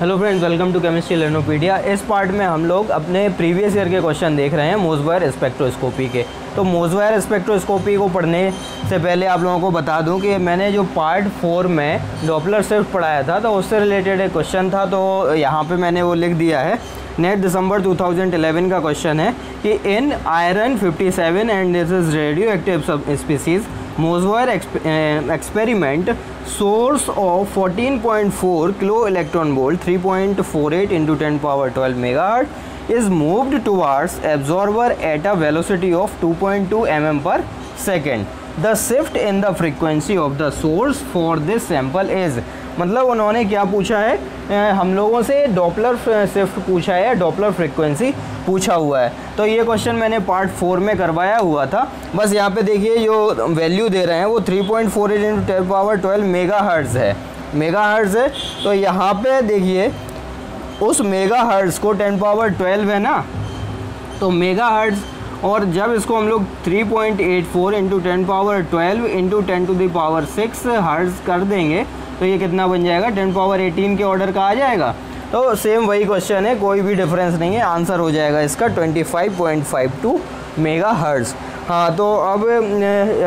Hello friends, welcome to chemistry Learnopedia. इस part में हम लोग अपने प्रीवियस ईयर के क्वेश्चन देख रहे हैं मोज़वायर स्पेक्ट्रोस्कोपी के। तो मोज़वायर स्पेक्ट्रोस्कोपी को पढ़ने से पहले आप लोगों को बता दूं कि मैंने जो पार्ट 4 में डॉपलर शिफ्ट पढ़ाया था तो उससे रिलेटेड एक क्वेश्चन था, तो यहाँ पे मैंने वो लिख दिया है। नेट दिसंबर 2011 का क्वेश्चन है कि इन iron 57 and this is radio active sub species मोज़वायर experiment source of 14.4 kilo electron volt 3.48 into 10 power 12 megahertz is moved towards absorber at a velocity of 2.2 mm per second. The shift in the frequency of the source for this sample is, मतलब उन्होंने क्या पूछा है, हम लोगों से Doppler shift पूछा है, डॉपलर फ्रीक्वेंसी पूछा हुआ है। तो ये क्वेश्चन मैंने पार्ट 4 में करवाया हुआ था। बस यहाँ पे देखिए जो वैल्यू दे रहे हैं वो 3.48 into 10 power 12 मेगाहर्ट्ज़ है, मेगाहर्ट्ज़ है। तो यहाँ पे देखिए उस मेगाहर्ट्ज़ को 10 पावर 12 है ना, तो मेगाहर्ट्ज़, और जब इसको हम लोग 3.84 into 10 power 12 into 10 to the power 6 hertz कर देंगे तो ये कितना बन जाएगा, 10 पावर 18 के ऑर्डर का आ जाएगा। तो सेम वही क्वेश्चन है, कोई भी डिफरेंस नहीं है, आंसर हो जाएगा इसका 25.52 मेगाहर्ट्ज़। हाँ, तो अब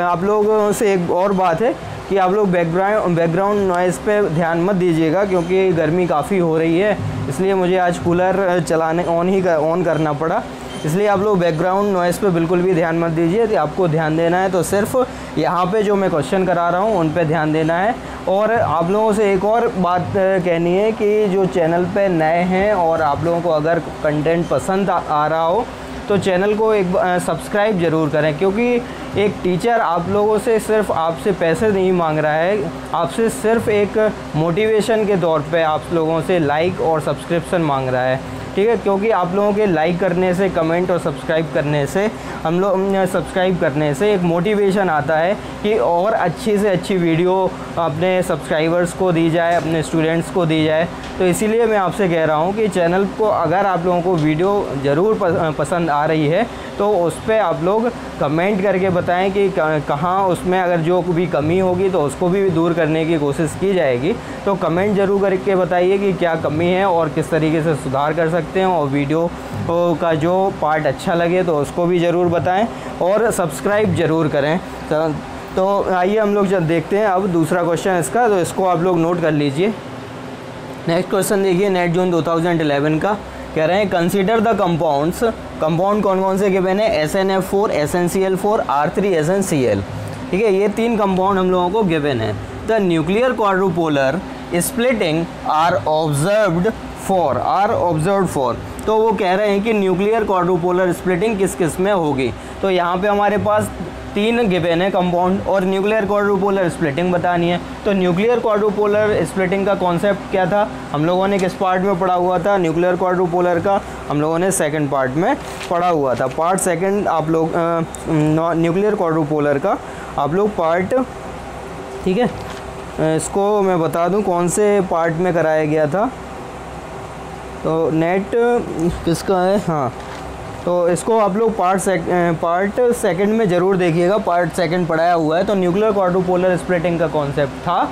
आप लोगों से एक और बात है कि आप लोग बैकग्राउंड नॉइज़ पे ध्यान मत दीजिएगा, क्योंकि गर्मी काफ़ी हो रही है, इसलिए मुझे आज कूलर चलाने ऑन करना पड़ा। इसलिए आप लोग बैकग्राउंड नॉइज़ पे बिल्कुल भी ध्यान मत दीजिए। तो आपको ध्यान देना है तो सिर्फ यहाँ पे जो मैं क्वेश्चन करा रहा हूँ उन पे ध्यान देना है। और आप लोगों से एक और बात कहनी है कि जो चैनल पे नए हैं और आप लोगों को अगर कंटेंट पसंद आ रहा हो तो चैनल को एक सब्सक्राइब ज़रूर करें, क्योंकि एक टीचर आप लोगों से सिर्फ आपसे पैसे नहीं मांग रहा है, आपसे सिर्फ एक मोटिवेशन के तौर पे आप लोगों से लाइक और सब्सक्रिप्शन मांग रहा है, ठीक है। क्योंकि आप लोगों के लाइक करने से, कमेंट और सब्सक्राइब करने से, हम लोग सब्सक्राइब करने से एक मोटिवेशन आता है कि और अच्छी से अच्छी वीडियो अपने सब्सक्राइबर्स को दी जाए, अपने स्टूडेंट्स को दी जाए। तो इसीलिए मैं आपसे कह रहा हूँ कि चैनल को अगर आप लोगों को वीडियो ज़रूर पसंद आ रही है तो उस पर आप लोग कमेंट करके बताएं कि कहाँ उसमें अगर जो भी कमी होगी तो उसको भी दूर करने की कोशिश की जाएगी। तो कमेंट ज़रूर करके बताइए कि क्या कमी है और किस तरीके से सुधार कर सकते हैं, और वीडियो का जो पार्ट अच्छा लगे तो उसको भी ज़रूर बताएं और सब्सक्राइब ज़रूर करें। तो आइए हम लोग जब देखते हैं अब दूसरा क्वेश्चन इसका, तो इसको आप लोग नोट कर लीजिए। नेक्स्ट क्वेश्चन देखिए, नेट जून 2011 का कह रहे हैं कंसीडर द कंपाउंड्स। कंपाउंड कौन कौन से गिवन है, SnF4, SnCl4, R3SnCl, ठीक है। ये 3 कंपाउंड हम लोगों को गिवन है। The nuclear quadrupolar splitting are observed for, तो वो कह रहे हैं कि न्यूक्लियर क्वाड्रुपोलर स्प्लिटिंग किस किस में होगी। तो यहाँ पे हमारे पास 3 गिवन है कंपाउंड और न्यूक्लियर क्वाड्रुपोलर स्प्लिटिंग बतानी है। तो न्यूक्लियर क्वाड्रुपोलर स्प्लिटिंग का कॉन्सेप्ट क्या था, हम लोगों ने किस पार्ट में पढ़ा हुआ था, न्यूक्लियर क्वाड्रुपोलर का हम लोगों ने सेकंड पार्ट में पढ़ा हुआ था। पार्ट सेकंड आप लोग न्यूक्लियर क्वाड्रुपोलर का आप लोग पार्ट, ठीक है, इसको मैं बता दूं कौन से पार्ट में कराया गया था। तो नेट किसका है, हाँ, तो इसको आप लोग पार्ट सेकंड में ज़रूर देखिएगा, पार्ट सेकंड पढ़ाया हुआ है। तो न्यूक्लियर क्वाड्रुपोलर स्प्लिटिंग का कॉन्सेप्ट था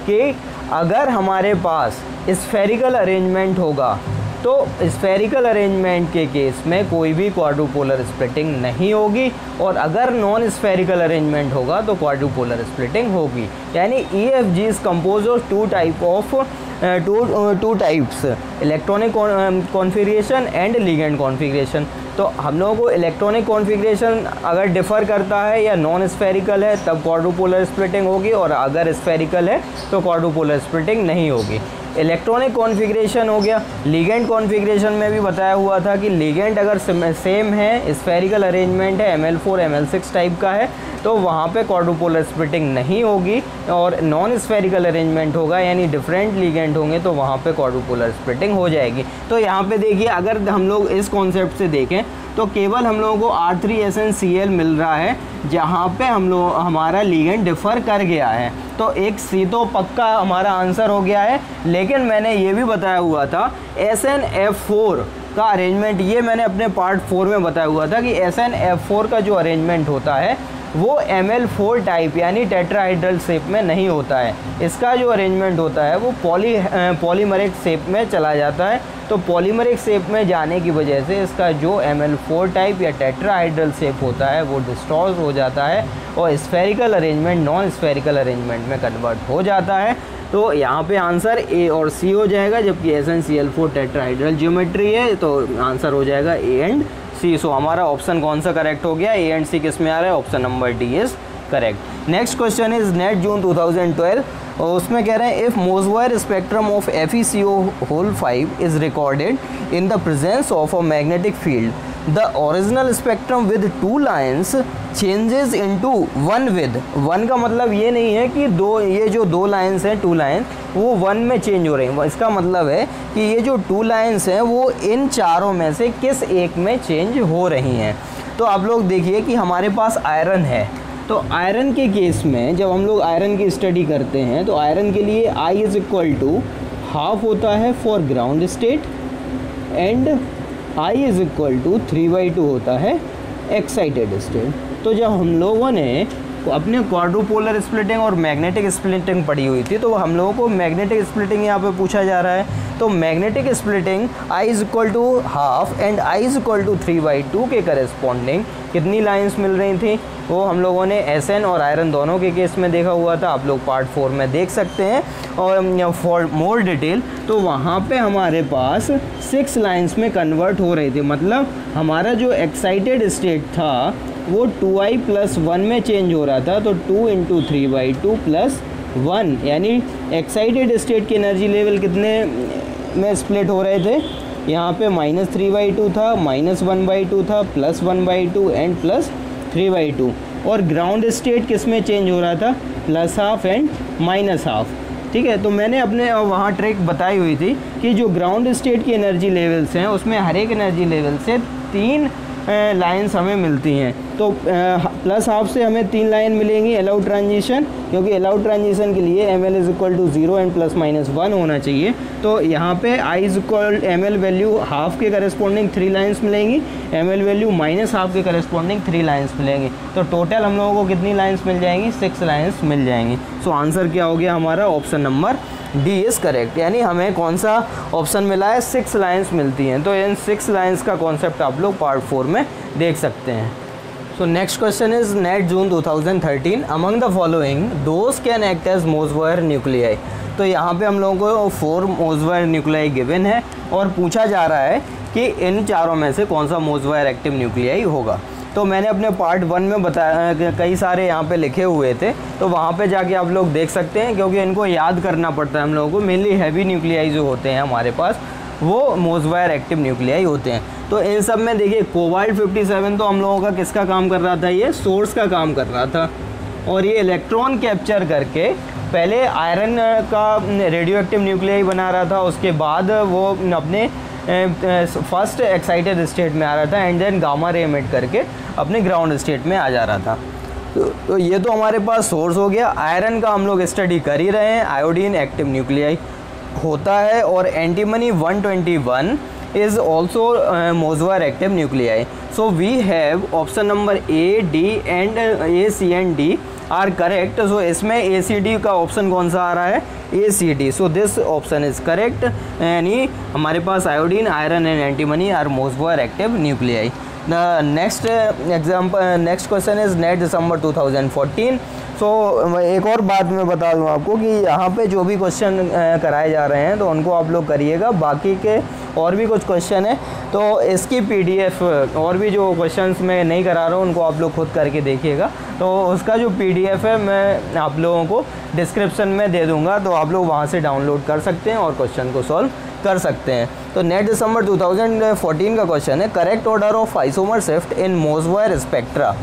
कि अगर हमारे पास स्फेरिकल अरेंजमेंट होगा तो स्फेरिकल अरेंजमेंट के केस में कोई भी क्वाड्रुपोलर स्प्लिटिंग नहीं होगी, और अगर नॉन स्फेरिकल अरेंजमेंट होगा तो क्वाड्रुपोलर स्प्लिटिंग होगी। यानी EFG is compose of two types, electronic configuration and ligand configuration. तो हम लोगों को इलेक्ट्रॉनिक कॉन्फ़िगरेशन अगर डिफ़र करता है या नॉन स्फेरिकल है तब क्वाड्रुपोलर स्प्लिटिंग होगी, और अगर स्फेरिकल है तो क्वाड्रुपोलर स्प्लिटिंग नहीं होगी। इलेक्ट्रॉनिक कॉन्फ़िगरेशन हो गया। लिगेंड कॉन्फ़िगरेशन में भी बताया हुआ था कि लिगेंड अगर सेम है, स्फेरिकल अरेंजमेंट है, ML4 ML6 टाइप का है, तो वहाँ पे क्वाड्रुपोलर स्प्लिटिंग नहीं होगी, और नॉन स्फेरिकल अरेंजमेंट होगा यानी डिफरेंट लिगेंड होंगे तो वहाँ पे क्वाड्रुपोलर स्प्लिटिंग हो जाएगी। तो यहाँ पे देखिए अगर हम लोग इस कॉन्सेप्ट से देखें तो केवल हम लोगों को R3SnCl मिल रहा है जहाँ पे हमारा लिगेंड डिफ़र कर गया है। तो एक सी तो पक्का हमारा आंसर हो गया है, लेकिन मैंने ये भी बताया हुआ था SnF4 का अरेंजमेंट, ये मैंने अपने पार्ट 4 में बताया हुआ था कि SnF4 का जो अरेंजमेंट होता है वो Ml4 टाइप यानी टेट्राहाइड्रल शेप में नहीं होता है। इसका जो अरेंजमेंट होता है वो पॉलीमरिक शेप में चला जाता है। तो पॉलीमरिक शेप में जाने की वजह से इसका जो Ml4 टाइप या टेट्राहाइड्रल शेप होता है वो डिस्टॉर्ट हो जाता है और spherical arrangement non spherical arrangement में कन्वर्ट हो जाता है। तो यहाँ पे आंसर A और C हो जाएगा, जबकि SnCl4 टेट्राहाइड्रल ज्योमेट्री है तो आंसर हो जाएगा A एंड C। सो हमारा ऑप्शन कौन सा करेक्ट हो गया, A एंड C किस में आ रहा है, option number D is correct. Next question is NET June 2012 और उसमें कह रहे हैं if Mossbauer spectrum of FeCO5 is recorded in the presence of a magnetic field, the original spectrum with 2 lines changes into 1 with 1 का मतलब ये नहीं है कि ये जो 2 लाइन्स हैं 2 लाइन्स वो 1 में चेंज हो रही हैं। इसका मतलब है कि ये जो 2 लाइन्स हैं वो इन चारों में से किस एक में चेंज हो रही हैं। तो आप लोग देखिए कि हमारे पास आयरन है, तो आयरन के केस में जब हम लोग आयरन की स्टडी करते हैं तो आयरन के लिए I is equal to half होता है for ground state and I is equal to 3/2 होता है एक्साइटेड स्टेट। तो जब हम लोगों ने अपने क्वाड्रूपोलर स्प्लिटिंग और मैग्नेटिक स्प्लिटिंग पढ़ी हुई थी तो हम लोगों को मैग्नेटिक स्प्लिटिंग यहाँ पे पूछा जा रहा है। तो magnetic splitting I is equal to half and I is equal to 3/2 के करस्पॉन्डिंग कितनी लाइंस मिल रही थी, वो हम लोगों ने Sn और आयरन दोनों के केस में देखा हुआ था। आप लोग पार्ट 4 में देख सकते हैं। और फॉर मोर डिटेल तो वहाँ पे हमारे पास 6 लाइंस में कन्वर्ट हो रही थी, मतलब हमारा जो एक्साइटेड स्टेट था वो 2I + 1 में चेंज हो रहा था। तो 2 × 3/2 + 1 यानी एक्साइटेड स्टेट की एनर्जी लेवल कितने में स्प्लिट हो रहे थे, यहाँ पे -3/2 था, -1/2 था, +1/2 एंड +3/2। और ग्राउंड स्टेट किस में चेंज हो रहा था, +½ एंड -½ ठीक है। तो मैंने अपने वहाँ ट्रिक बताई हुई थी कि जो ग्राउंड स्टेट की एनर्जी लेवल्स हैं उसमें हर एक एनर्जी लेवल से 3 लाइंस हमें मिलती हैं। तो +½ से हमें 3 लाइन मिलेंगी अलाउड ट्रांजिशन, क्योंकि अलाउड ट्रांजिशन के लिए ML = 0 एंड ±1 होना चाहिए। तो यहाँ पे I = ML वैल्यू हाफ के करस्पॉन्डिंग 3 लाइंस मिलेंगी, ML वैल्यू -½ के करस्पॉन्डिंग 3 लाइंस मिलेंगी। तो टोटल हम लोगों को कितनी लाइंस मिल जाएंगी, 6 लाइंस मिल जाएंगी। सो आंसर क्या हो गया हमारा, option number D is correct. यानी हमें कौन सा ऑप्शन मिला है, 6 लाइंस मिलती हैं। तो इन 6 लाइंस का कॉन्सेप्ट आप लोग पार्ट 4 में देख सकते हैं। So next question is NET June 2013 among the following those can act as Mossbauer nuclei. तो यहाँ पे हम लोगों को 4 मोज़वायर न्यूक्लियाई गिवन है और पूछा जा रहा है कि इन चारों में से कौन सा मोज़वायर एक्टिव न्यूक्लियाई होगा। तो मैंने अपने पार्ट 1 में बताया, कई सारे यहाँ पे लिखे हुए थे, तो वहाँ पे जाके आप लोग देख सकते हैं, क्योंकि इनको याद करना पड़ता है हम लोगों को। मेनली हैवी न्यूक्लियाई जो होते हैं हमारे पास वो मोज़वायर एक्टिव न्यूक्लियाई होते हैं। तो इन सब में देखिए कोबाल्ट 57 तो हम लोगों का किसका काम कर रहा था, ये सोर्स का काम कर रहा था। और ये इलेक्ट्रॉन कैप्चर करके पहले आयरन का रेडियो एक्टिव न्यूक्लियाई बना रहा था, उसके बाद वो अपने फर्स्ट एक्साइटेड स्टेट में आ रहा था and then gamma ray emit करके अपने ग्राउंड स्टेट में आ जा रहा था। तो ये तो हमारे पास सोर्स हो गया। आयरन का हम लोग स्टडी कर ही रहे हैं, आयोडीन एक्टिव न्यूक्लियाई होता है और antimony 121 is also Mossbauer active nuclei. So we have option number A, D and A, C and D are correct. So इसमें ACD का ऑप्शन कौन सा आ रहा है, ACD। So this option is correct. यानी हमारे पास iodine, iron and antimony are Mossbauer active nuclei. The next question is NET December 2014। So एक और बात मैं बता दूं आपको कि यहाँ पे जो भी क्वेश्चन कराए जा रहे हैं तो उनको आप लोग करिएगा। बाकी के और भी कुछ क्वेश्चन है तो इसकी PDF और भी जो क्वेश्चंस मैं नहीं करा रहा हूँ उनको आप लोग खुद करके देखिएगा। तो उसका जो PDF है मैं आप लोगों को डिस्क्रिप्शन में दे दूँगा, तो आप लोग वहाँ से डाउनलोड कर सकते हैं और क्वेश्चन को सॉल्व कर सकते हैं। तो नेट दिसंबर 2014 का क्वेश्चन है correct order of isomer shift in Mossbauer spectra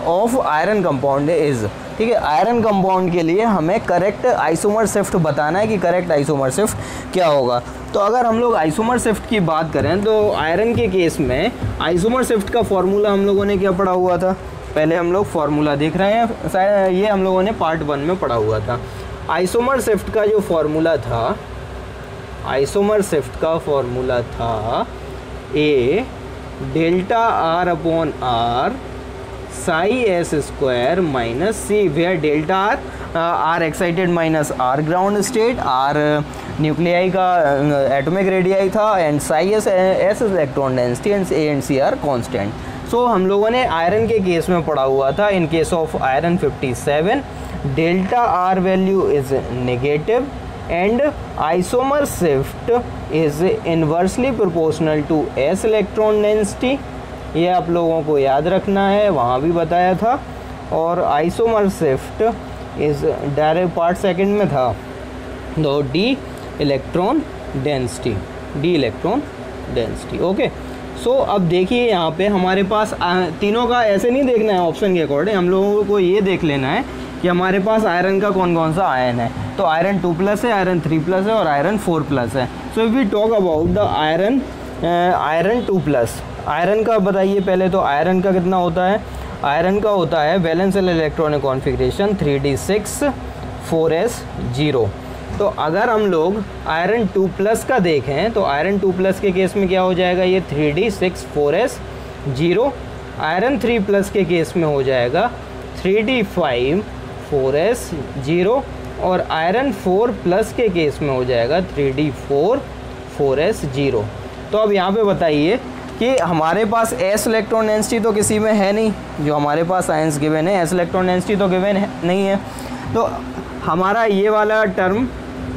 of iron compound is. ठीक है, आयरन कंपाउंड के लिए हमें करेक्ट आइसोमर शिफ्ट बताना है कि करेक्ट आइसोमर शिफ्ट क्या होगा। तो अगर हम लोग आइसोमर शिफ्ट की बात करें तो आयरन के केस में आइसोमर शिफ्ट का फॉर्मूला हम लोगों ने क्या पढ़ा हुआ था, पहले हम लोग फार्मूला देख रहे हैं, शायद ये हम लोगों ने पार्ट 1 में पढ़ा हुआ था। आइसोमर शिफ्ट का जो फॉर्मूला था, आइसोमर शिफ्ट का फॉर्मूला था A delta R upon R psi S square minus C, where delta R excited minus R ground state, R nuclei का एटॉमिक रेडियाई था, and psi S electron density, and A and C are constant. So हम लोगों ने iron के case में पढ़ा हुआ था, in case of iron 57 delta R value is negative and isomer shift is inversely proportional to S electron density. ये आप लोगों को याद रखना है, वहाँ भी बताया था। और isomer shift is direct part second में था, तो D electron density, D electron density. Okay, so अब देखिए यहाँ पे हमारे पास तीनों का ऐसे नहीं देखना है ऑप्शन के अकॉर्डिंग, हम लोगों को ये देख लेना है कि हमारे पास आयरन का कौन कौन सा आयन है। तो आयरन 2+ है, आयरन 3+ है और आयरन 4+ है। So if we talk about the iron 2+, iron का बताइए पहले। तो आयरन का कितना होता है? आयरन का होता है valence electronic configuration 3d6 4s 0। तो अगर हम लोग आयरन 2+ का देखें तो आयरन 2+ के केस में क्या हो जाएगा? ये 3d6 4s 0। आयरन 3+ के केस में हो जाएगा 3d5 4s 0 और आयरन 4+ के केस में हो जाएगा 3d4 4s 0। तो अब यहाँ पे बताइए कि हमारे पास एस इलेक्ट्रॉन डेंसिटी तो किसी में है नहीं, जो हमारे पास आयंस गिवन है, एस इलेक्ट्रॉन डेंसिटी तो गिवन है नहीं है, तो हमारा ये वाला टर्म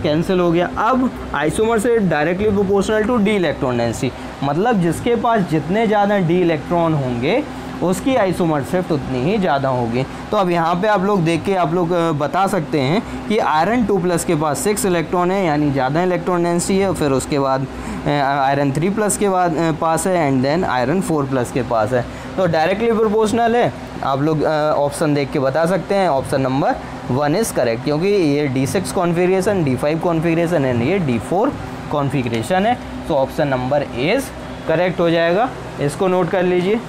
कैंसिल हो गया। अब आइसोमर से directly proportional to D electron density, मतलब जिसके पास जितने ज़्यादा डी इलेक्ट्रॉन होंगे उसकी आइसोमर शिफ्ट उतनी ही ज़्यादा होगी। तो अब यहाँ पे आप लोग देख के आप लोग बता सकते हैं कि आयरन 2+ के पास 6 इलेक्ट्रॉन है, यानी ज़्यादा इलेक्ट्रॉन डेंसिटी है। फिर उसके बाद आयरन 3+ के बाद पास है, एंड देन आयरन 4+ के पास है। तो डायरेक्टली प्रोपोर्शनल है, आप लोग ऑप्शन देख के बता सकते हैं। ऑप्शन नंबर 1 इज़ करेक्ट, क्योंकि ये D6 configuration, D5 configuration and ये D4 कॉन्फ़िगरेशन है। तो option number A is correct हो जाएगा, इसको नोट कर लीजिए।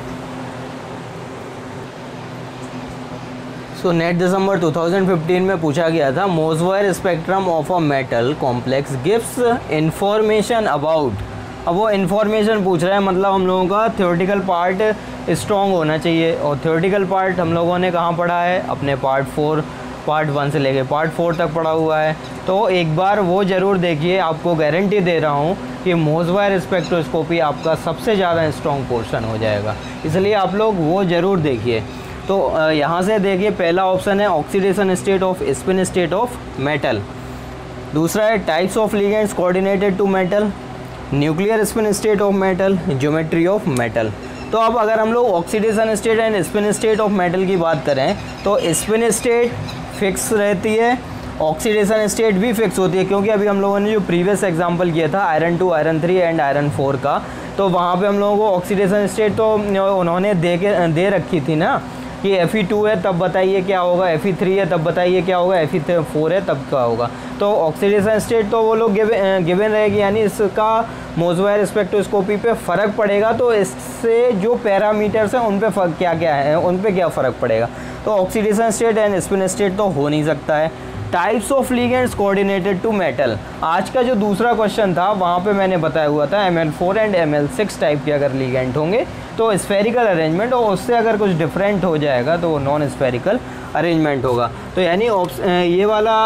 सो नेट दिसंबर 2015 में पूछा गया था Mossbauer spectrum of a metal complex gives information about. अब वो इन्फॉर्मेशन पूछ रहा है, मतलब हम लोगों का थ्योरेटिकल पार्ट स्ट्रॉन्ग होना चाहिए। और थ्योरेटिकल पार्ट हम लोगों ने कहाँ पढ़ा है? अपने पार्ट 1 से लेके पार्ट 4 तक पढ़ा हुआ है। तो एक बार वो ज़रूर देखिए, आपको गारंटी दे रहा हूँ कि मोज़वायर स्पेक्ट्रोस्कोपी आपका सबसे ज़्यादा स्ट्रॉन्ग पोर्शन हो जाएगा, इसलिए आप लोग वो ज़रूर देखिए। तो यहाँ से देखिए, पहला ऑप्शन है oxidation state of spin state of metal, दूसरा है types of ligands coordinated to metal, nuclear spin state of metal, geometry of metal. तो अब अगर हम लोग oxidation state and spin state of metal की बात करें तो स्पिन स्टेट फिक्स रहती है, ऑक्सीडेशन स्टेट भी फिक्स होती है, क्योंकि अभी हम लोगों ने जो प्रीवियस एग्जांपल किया था आयरन 2, आयरन 3 एंड आयरन 4 का, तो वहाँ पे हम लोगों को ऑक्सीडेशन स्टेट तो उन्होंने दे रखी थी ना कि Fe2 है तब बताइए क्या होगा, Fe3 है तब बताइए क्या होगा, Fe4 है तब क्या होगा। तो ऑक्सीडेशन स्टेट तो वो लोग गिवन रहेगी, यानी इसका मोज़वायर स्पेक्ट्रोस्कोपी पे फ़र्क पड़ेगा। तो इससे जो पैरामीटर्स हैं उन पे क्या क्या है, उन पे क्या फ़र्क पड़ेगा। तो oxidation state and spin state तो हो नहीं सकता है। Types of ligands coordinated to metal, आज का जो दूसरा क्वेश्चन था वहाँ पे मैंने बताया हुआ था Ml4 एंड Ml6 टाइप के अगर लिगेंड होंगे तो स्फेरिकल अरेंजमेंट, और उससे अगर कुछ डिफरेंट हो जाएगा तो वो नॉन स्फेरिकल अरेंजमेंट होगा। तो यानी ये वाला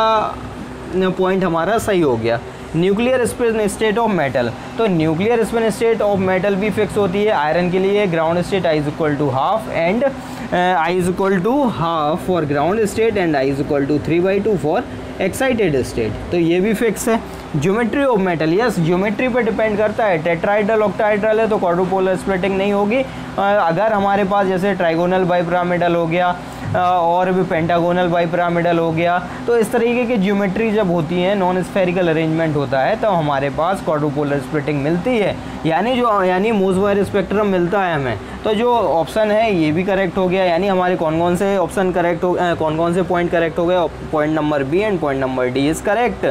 पॉइंट हमारा सही हो गया। Nuclear spin state of metal, तो nuclear spin state of metal भी फिक्स होती है। आयरन के लिए ground state I=½ and I=½ for ground state and I=3/2 for excited state, तो ये भी फिक्स है। Geometry of metal, yes geometry पे डिपेंड करता है। टेट्राइड्रल ऑक्टाइड्रल है तो क्वाड्रुपोलर स्प्लिटिंग नहीं होगी। अगर हमारे पास जैसे ट्राइगोनल बाइपिरामिडल हो गया और भी पेंटागोनल बाइपिरामिडल हो गया, तो इस तरीके की ज्योमेट्री जब होती है, नॉन स्फेरिकल अरेंजमेंट होता है, तो हमारे पास क्वाड्रुपोलर स्प्लिटिंग मिलती है, यानी मोज़वायर स्पेक्ट्रम मिलता है हमें। तो जो ऑप्शन है ये भी करेक्ट हो गया, यानी हमारे कौन कौन से ऑप्शन करेक्ट हो, कौन कौन से पॉइंट करेक्ट हो गए? Point number B and point number D is correct.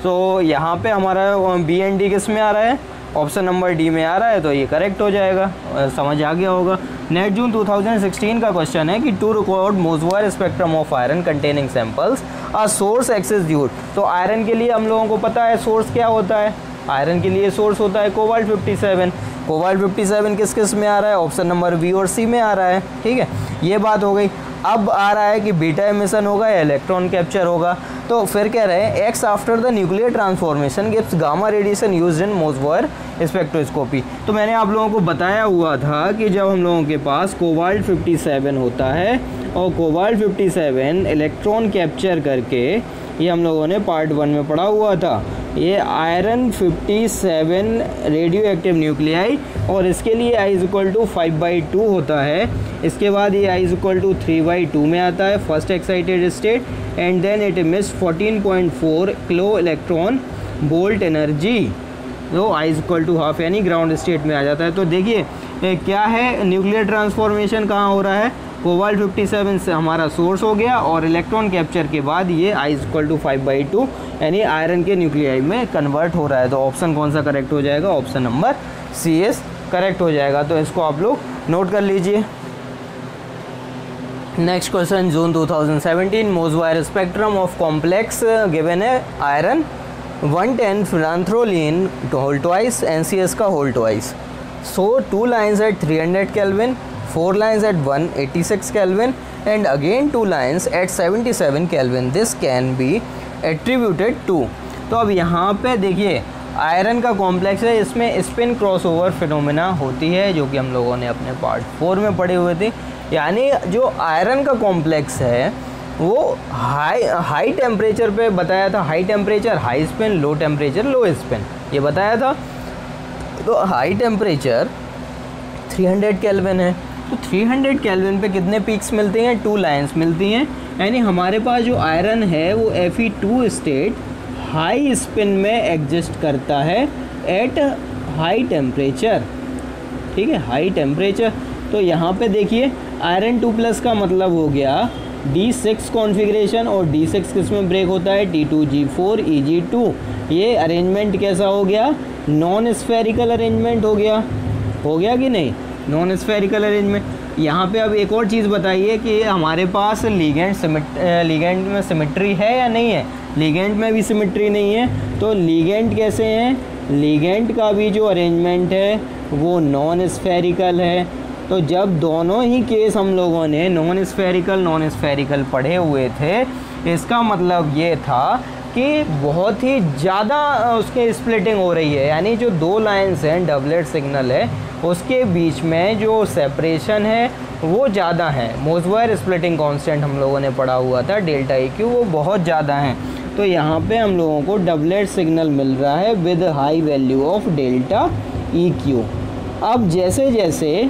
तो यहाँ पे हमारा बी एंड डी किस में आ रहा है? ऑप्शन नंबर डी में आ रहा है, तो ये करेक्ट हो जाएगा। समझ आ गया होगा। नेट जून 2016 का क्वेश्चन है कि to record Mossbauer spectrum of iron containing samples a source access use. तो आयरन के लिए हम लोगों को पता है सोर्स क्या होता है, आयरन के लिए सोर्स होता है कोबाल्ट 57। कोबाल्ट 57 किस किस में आ रहा है, ऑप्शन नंबर बी और सी में आ रहा है। ठीक है, ये बात हो गई। अब आ रहा है कि बीटा एमिशन होगा या इलेक्ट्रॉन कैप्चर होगा। तो फिर कह रहे हैं X after the nuclear transformation gives gamma radiation used in Mossbauer spectroscopy. तो मैंने आप लोगों को बताया हुआ था कि जब हम लोगों के पास कोबाल्ट 57 होता है और कोबाल्ट 57 इलेक्ट्रॉन कैप्चर करके, ये हम लोगों ने पार्ट 1 में पढ़ा हुआ था, ये आयरन 57 रेडियो एक्टिव न्यूक्लियाई और इसके लिए I=5/2 होता है। इसके बाद ये I=3/2 में आता है first excited state and then it emits 14.4 kilo electron volt energy, तो I=½ यानी ग्राउंड स्टेट में आ जाता है। तो देखिए क्या है, न्यूक्लियर ट्रांसफॉर्मेशन कहाँ हो रहा है, कोबाल्ट 57 से हमारा सोर्स हो गया और इलेक्ट्रॉन कैप्चर के बाद ये I=5/2 यानी आयरन के न्यूक्लियाई में कन्वर्ट हो रहा है। तो ऑप्शन कौन सा करेक्ट हो जाएगा, option number C is correct हो जाएगा। तो इसको आप लोग नोट कर लीजिए। Next question, June 2017 Mossbauer spectrum of complex given है iron 110 phenanthroline whole twice, NCS का whole twice. So 2 lines at 300 Kelvin, 4 lines at 186 Kelvin and again 2 lines at 77 Kelvin. This can be attributed to। तो अब यहाँ पे देखिए iron का complex है, इसमें स्पिन क्रॉसओवर फिनोमेना होती है जो कि हम लोगों ने अपने पार्ट 4 में पढ़े हुए थे। यानी जो आयरन का कॉम्प्लेक्स है वो हाई टेम्परेचर पे बताया था, high temperature high spin, low temperature low spin, ये बताया था। तो हाई टेम्परेचर 300 केल्विन है, तो 300 केल्विन पे कितने पीक्स मिलते हैं, 2 लाइंस मिलती हैं। यानी हमारे पास जो आयरन है वो Fe2 स्टेट हाई स्पिन में एग्जिस्ट करता है एट हाई टेम्परेचर। ठीक है, हाई टेम्परेचर। तो यहाँ पे देखिए आयरन 2+ का मतलब हो गया D6 कॉन्फ़िगरेशन और D6 किस में ब्रेक होता है, T2G4 Eg2। ये अरेंजमेंट कैसा हो गया, नॉन स्फेरिकल अरेंजमेंट हो गया कि नहीं, नॉन स्फेरिकल अरेंजमेंट। यहाँ पे अब एक और चीज़ बताइए कि हमारे पास लिगेंड में सिमेट्री है या नहीं है, लिगेंड में भी सिमेट्री नहीं है। तो लिगेंड कैसे हैं, लिगेंड का भी जो अरेंजमेंट है वो नॉन स्फेरिकल है। तो जब दोनों ही केस हम लोगों ने नॉन स्फेरिकल पढ़े हुए थे, इसका मतलब ये था कि बहुत ही ज़्यादा उसके स्प्लिटिंग हो रही है। यानी जो 2 लाइन्स हैं, डबलेट सिग्नल है, उसके बीच में जो सेपरेशन है वो ज़्यादा है। मोज़वायर स्प्लिटिंग कांस्टेंट हम लोगों ने पढ़ा हुआ था डेल्टा EQ, वो बहुत ज़्यादा है। तो यहाँ पे हम लोगों को डबलेट सिग्नल मिल रहा है with high value of delta EQ। अब जैसे जैसे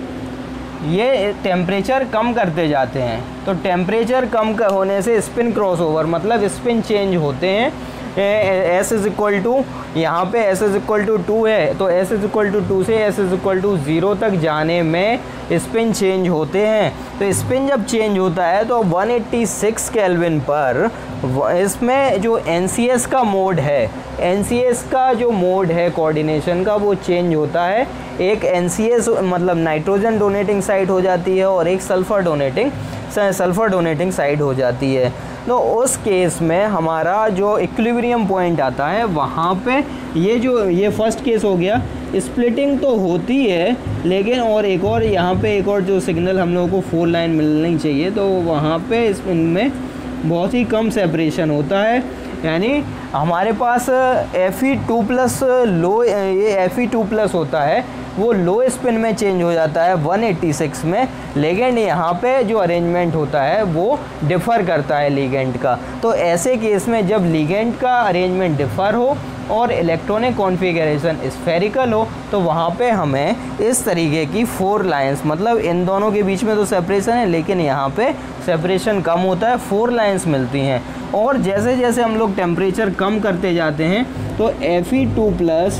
ये टेम्परेचर कम करते जाते हैं, तो टेम्परेचर कम होने से स्पिन क्रॉसओवर मतलब स्पिन चेंज होते हैं। S=, यहाँ पे S=2 है, तो S=2 से S=0 तक जाने में स्पिन चेंज होते हैं। तो स्पिन जब चेंज होता है तो 186 केल्विन पर इसमें जो NCS का मोड है, NCS का जो मोड है कोऑर्डिनेशन का, वो चेंज होता है। एक NCS मतलब नाइट्रोजन डोनेटिंग साइड हो जाती है और एक सल्फ़र डोनेटिंग साइड हो जाती है। तो उस केस में हमारा जो इक्विलिब्रियम पॉइंट आता है वहाँ पे ये फर्स्ट केस हो गया, स्प्लिटिंग तो होती है लेकिन और यहाँ पे एक और जो सिग्नल हम लोगों को 4 लाइन मिलनी चाहिए, तो वहाँ पे इनमें बहुत ही कम सेपरेशन होता है। यानी हमारे पास Fe2+ लो, ये Fe2+ होता है वो लो स्पिन में चेंज हो जाता है 186 में, लेकिन यहाँ पे जो अरेंजमेंट होता है वो डिफ़र करता है लिगेंड का। तो ऐसे केस में जब लिगेंड का अरेंजमेंट डिफ़र हो और इलेक्ट्रॉनिक कॉन्फ़िगरेशन स्फेरिकल हो, तो वहाँ पे हमें इस तरीके की 4 लाइंस, मतलब इन दोनों के बीच में तो सेपरेशन है लेकिन यहाँ पे सेपरेशन कम होता है, 4 लाइंस मिलती हैं। और जैसे जैसे हम लोग टेम्परेचर कम करते जाते हैं तो Fe2+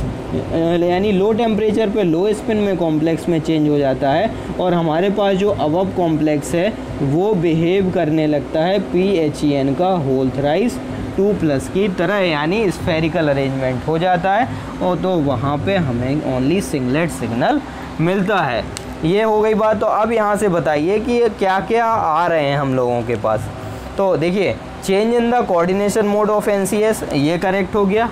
यानी लो टेम्परेचर पे लो स्पिन में कॉम्प्लेक्स में चेंज हो जाता है और हमारे पास जो अबव कॉम्प्लेक्स है वो बिहेव करने लगता है PHEN का होल थ्राइस 2+ की तरह, यानी स्फेरिकल अरेंजमेंट हो जाता है। और तो वहाँ पे हमें ओनली सिंगलेट सिग्नल मिलता है। ये हो गई बात। तो अब यहाँ से बताइए कि क्या क्या आ रहे हैं हम लोगों के पास। तो देखिए change in the coordination mode of NCS, ये करेक्ट हो गया।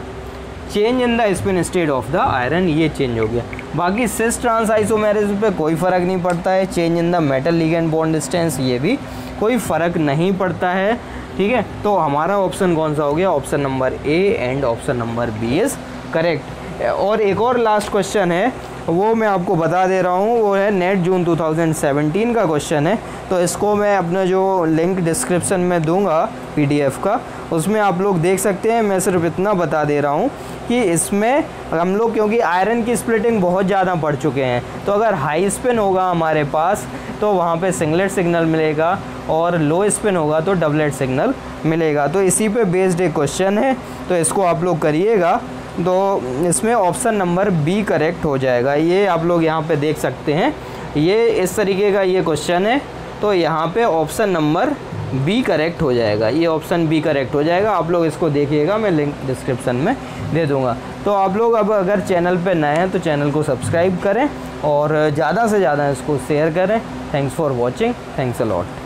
Change in the spin state of the iron, ये चेंज हो गया। बाकी सिस ट्रांस आइसोमेरिज्म पे कोई फ़र्क नहीं पड़ता है। Change in the metal ligand bond distance, ये भी कोई फ़र्क नहीं पड़ता है। ठीक है, तो हमारा ऑप्शन कौन सा हो गया? Option number A and option number B is correct. और एक और लास्ट क्वेश्चन है, वो मैं आपको बता दे रहा हूँ, वो है नेट जून 2017 का क्वेश्चन है। तो इसको मैं अपना जो लिंक डिस्क्रिप्शन में दूंगा पीडीएफ का, उसमें आप लोग देख सकते हैं। मैं सिर्फ इतना बता दे रहा हूँ कि इसमें हम लोग, क्योंकि आयरन की स्प्लिटिंग बहुत ज़्यादा पढ़ चुके हैं, तो अगर हाई स्पिन होगा हमारे पास तो वहाँ पे सिंगलेट सिग्नल मिलेगा, और लो स्पिन होगा तो डबलेट सिग्नल मिलेगा। तो इसी पे बेस्ड एक क्वेश्चन है, तो इसको आप लोग करिएगा। तो इसमें ऑप्शन नंबर बी करेक्ट हो जाएगा। ये आप लोग यहाँ पे देख सकते हैं, ये इस तरीके का ये क्वेश्चन है, तो यहाँ पे ऑप्शन नंबर बी करेक्ट हो जाएगा। ये ऑप्शन बी करेक्ट हो जाएगा। आप लोग इसको देखिएगा, मैं लिंक डिस्क्रिप्शन में दे दूँगा। तो आप लोग अब अगर चैनल पे नए हैं तो चैनल को सब्सक्राइब करें और ज़्यादा से ज़्यादा इसको शेयर करें। Thanks for watching, thanks a lot.